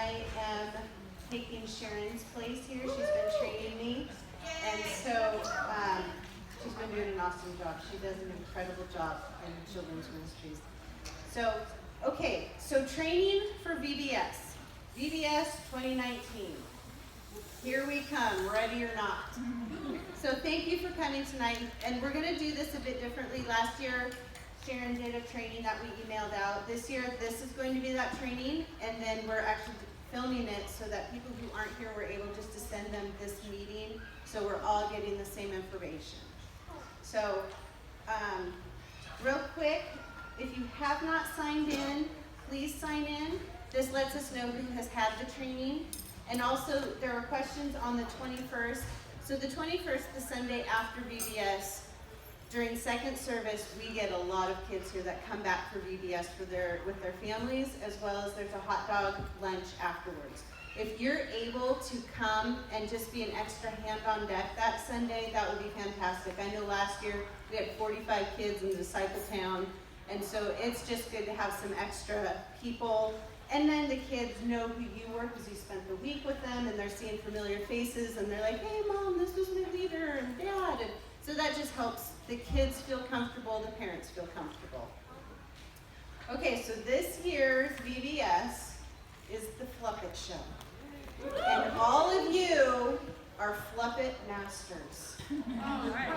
I am taking Sharon's place here. She's been training me. And so she's been doing an awesome job. She does an incredible job in children's ministries. So, okay, so training for VBS. VBS 2019. Here we come, ready or not. So thank you for coming tonight. And we're going to do this a bit differently. Last year, Sharon did a training that we emailed out. This year, this is going to be that training. And then we're actually filming it so that people who aren't here were able just to send them this meeting. So we're all getting the same information. So real quick, if you have not signed in, please sign in. This lets us know who has had the training. And also, there are questions on the 21st. So the 21st, the Sunday after VBS, during second service, we get a lot of kids here that come back for VBS with their families, as well as there's a hot dog lunch afterwards. If you're able to come and just be an extra hand on deck that Sunday, that would be fantastic. I know last year we had 45 kids in Discipletown, and so it's just good to have some extra people. And then the kids know who you were because you spent the week with them, and they're seeing familiar faces, and they're like, hey Mom, this was my leader, and Dad. And so that just helps the kids feel comfortable, the parents feel comfortable. Okay, so this year's VBS is the Fluppet Show. And all of you are Fluppet Masters.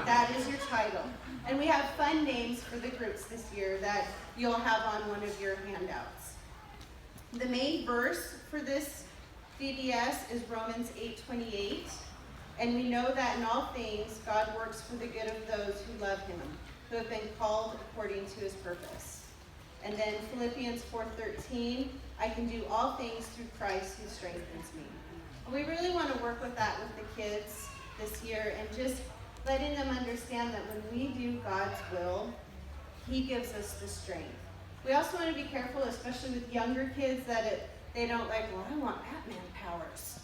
That is your title. And we have fun names for the groups this year that you'll have on one of your handouts. The main verse for this VBS is Romans 8:28. And we know that in all things, God works for the good of those who love him, who have been called according to his purpose. And then Philippians 4:13, I can do all things through Christ who strengthens me. And we really want to work with that with the kids this year and just letting them understand that when we do God's will, he gives us the strength. We also want to be careful, especially with younger kids, that they don't like, well, I want Batman powers.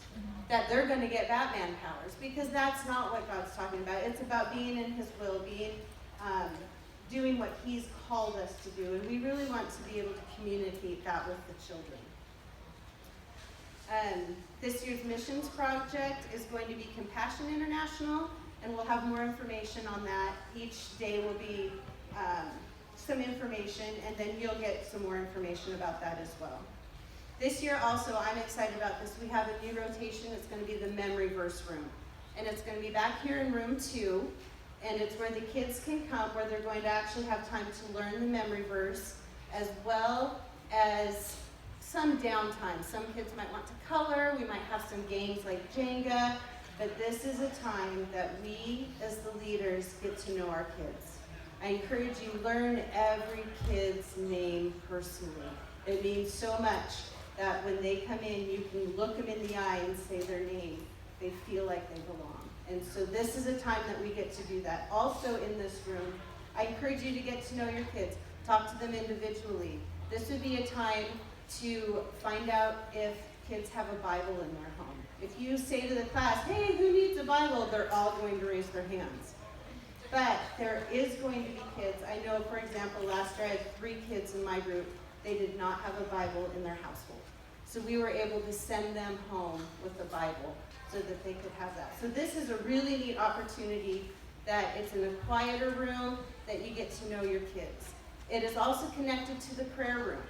That they're going to get Batman powers, because that's not what God's talking about. It's about being in his will, doing what he's called us to do, and we really want to be able to communicate that with the children. This year's missions project is going to be Compassion International, and we'll have more information on that. Each day will be some information, and then you'll get some more information about that as well. This year also, I'm excited about this. We have a new rotation. It's going to be the memory verse room. And it's going to be back here in room 2. And it's where the kids can come, where they're going to actually have time to learn the memory verse, as well as some downtime. Some kids might want to color. We might have some games like Jenga. But this is a time that we, as the leaders, get to know our kids. I encourage you, learn every kid's name personally. It means so much that when they come in, you can look them in the eye and say their name. They feel like they belong. And so this is a time that we get to do that. Also in this room, I encourage you to get to know your kids. Talk to them individually. This would be a time to find out if kids have a Bible in their home. If you say to the class, hey, who needs a Bible? They're all going to raise their hands. But there is going to be kids. I know, for example, last year I had 3 kids in my group. They did not have a Bible in their household. So we were able to send them home with a Bible so that they could have that. So this is a really neat opportunity that it's in a quieter room that you get to know your kids. It is also connected to the prayer room.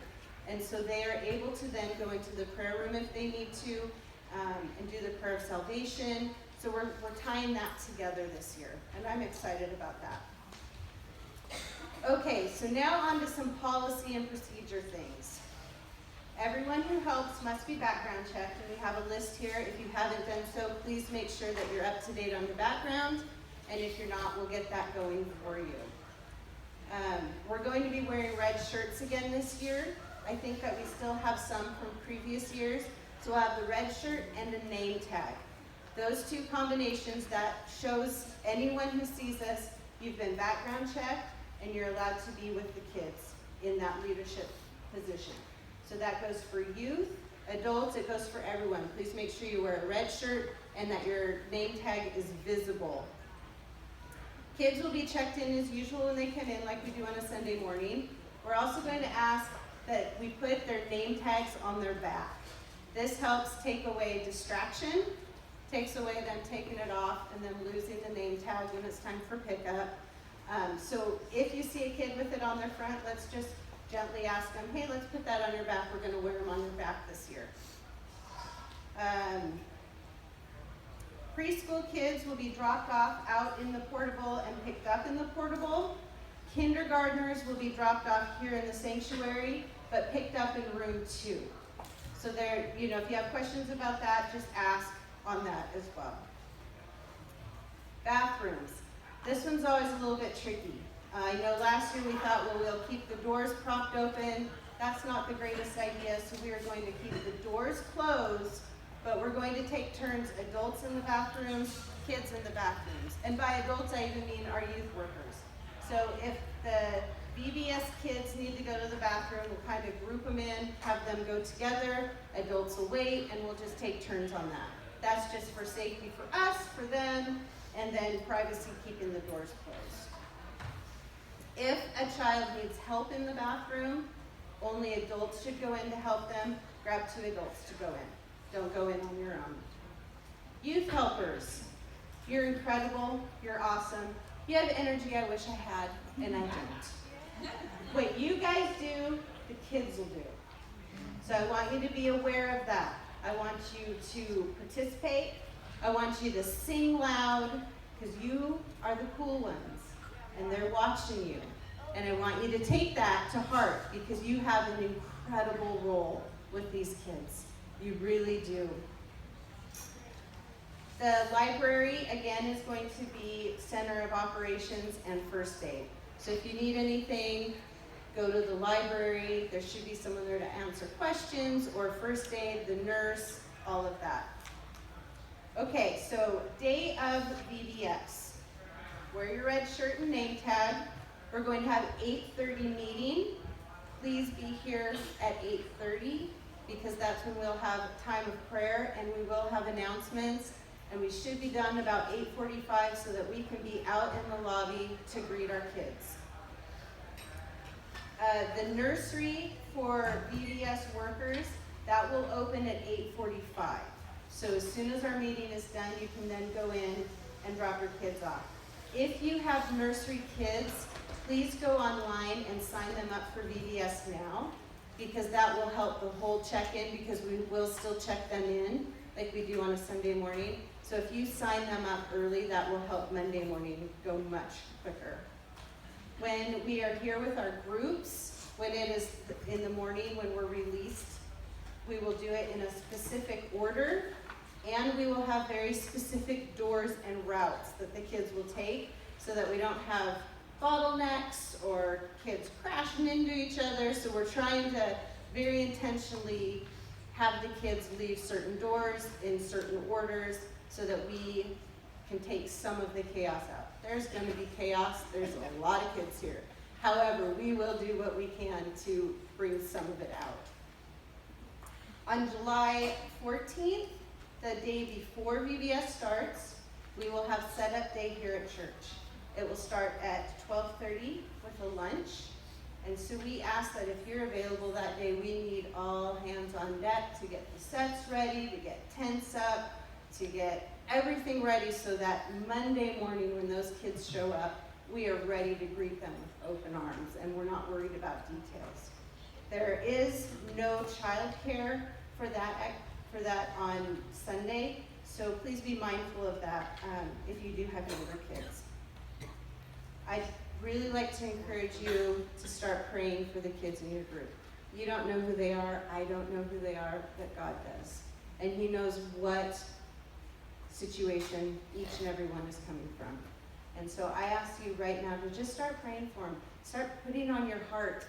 And so they are able to then go into the prayer room if they need to and do the prayer of salvation. So we're tying that together this year. And I'm excited about that. Okay, so now on to some policy and procedure things. Everyone who helps must be background checked, and we have a list here. If you haven't done so, please make sure that you're up to date on your background, and if you're not, we'll get that going for you. We're going to be wearing red shirts again this year. I think that we still have some from previous years, so we'll have the red shirt and a name tag. Those 2 combinations, that shows anyone who sees us, you've been background checked, and you're allowed to be with the kids in that leadership position. So that goes for youth, adults, it goes for everyone. Please make sure you wear a red shirt and that your name tag is visible. Kids will be checked in as usual when they come in, like we do on a Sunday morning. We're also going to ask that we put their name tags on their back. This helps take away distraction, takes away them taking it off and them losing the name tag when it's time for pickup. So if you see a kid with it on their front, let's just gently ask them, hey, let's put that on your back. We're going to wear them on your back this year. Preschool kids will be dropped off out in the portable and picked up in the portable. Kindergartners will be dropped off here in the sanctuary, but picked up in room 2. So there, if you have questions about that, just ask on that as well. Bathrooms. This one's always a little bit tricky. I know last year we thought, well, we'll keep the doors propped open. That's not the greatest idea, so we are going to keep the doors closed, but we're going to take turns, adults in the bathrooms, kids in the bathrooms. And by adults, I even mean our youth workers. So if the VBS kids need to go to the bathroom, we'll kind of group them in, have them go together, adults will wait, and we'll just take turns on that. That's just for safety for us, for them, and then privacy, keeping the doors closed. If a child needs help in the bathroom, only adults should go in to help them. Grab 2 adults to go in. Don't go in on your own. Youth helpers, you're incredible, you're awesome. You have energy I wish I had, and I don't. What you guys do, the kids will do. So I want you to be aware of that. I want you to participate. I want you to sing loud, because you are the cool ones, and they're watching you. And I want you to take that to heart, because you have an incredible role with these kids. You really do. The library, again, is going to be center of operations and first aid. So if you need anything, go to the library. There should be someone there to answer questions, or first aid, the nurse, all of that. Okay, so day of VBS. Wear your red shirt and name tag. We're going to have 8:30 meeting. Please be here at 8:30, because that's when we'll have time of prayer, and we will have announcements. And we should be done about 8:45 so that we can be out in the lobby to greet our kids. The nursery for VBS workers, that will open at 8:45. So as soon as our meeting is done, you can then go in and drop your kids off. If you have nursery kids, please go online and sign them up for VBS now, because that will help the whole check-in, because we will still check them in like we do on a Sunday morning. So if you sign them up early, that will help Monday morning go much quicker. When we are here with our groups, when it is in the morning, when we're released, we will do it in a specific order, and we will have very specific doors and routes that the kids will take, so that we don't have bottlenecks or kids crashing into each other. So we're trying to very intentionally have the kids leave certain doors in certain orders, so that we can take some of the chaos out. There's going to be chaos. There's a lot of kids here. However, we will do what we can to bring some of it out. On July 14th, the day before VBS starts, we will have setup day here at church. It will start at 12:30 with a lunch. And so we ask that if you're available that day, we need all hands on deck to get the sets ready, to get tents up, to get everything ready, so that Monday morning when those kids show up, we are ready to greet them with open arms, and we're not worried about details. There is no childcare for that on Sunday, so please be mindful of that if you do have younger kids. I'd really like to encourage you to start praying for the kids in your group. You don't know who they are, I don't know who they are, but God does. And He knows what situation each and every one is coming from. And so I ask you right now to just start praying for them. Start putting on your heart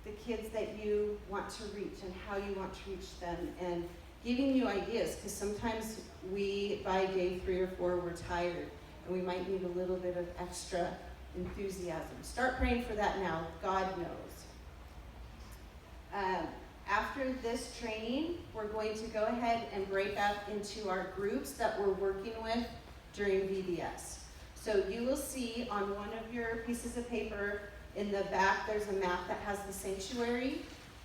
the kids that you want to reach and how you want to reach them, and giving you ideas, because sometimes we, by day 3 or 4, we're tired, and we might need a little bit of extra enthusiasm. Start praying for that now. God knows. After this training, we're going to go ahead and break up into our groups that we're working with during VBS. So you will see on one of your pieces of paper in the back, there's a map that has the sanctuary.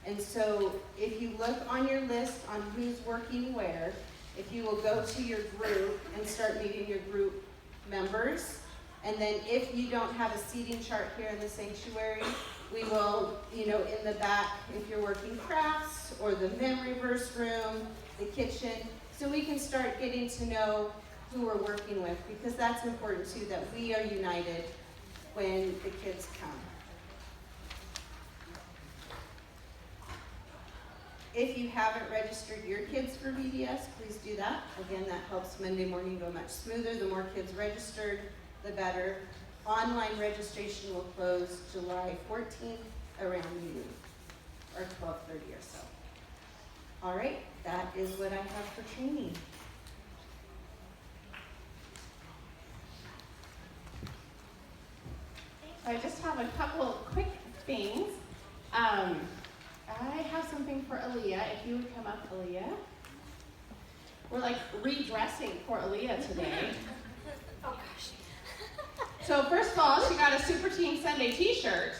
And so if you look on your list on who's working where, if you will go to your group and start meeting your group members, and then if you don't have a seating chart here in the sanctuary, we will, in the back, if you're working crafts or the memory verse room, the kitchen, so we can start getting to know who we're working with, because that's important too, that we are united when the kids come. If you haven't registered your kids for VBS, please do that. Again, that helps Monday morning go much smoother. The more kids registered, the better. Online registration will close July 14th around noon, or 12:30 or so. All right, that is what I have for training. I just have a couple quick things. I have something for Aaliyah. If you would come up, Aaliyah. We're like redressing for Aaliyah today. Oh gosh. So first of all, she got a Super Team Sunday t-shirt.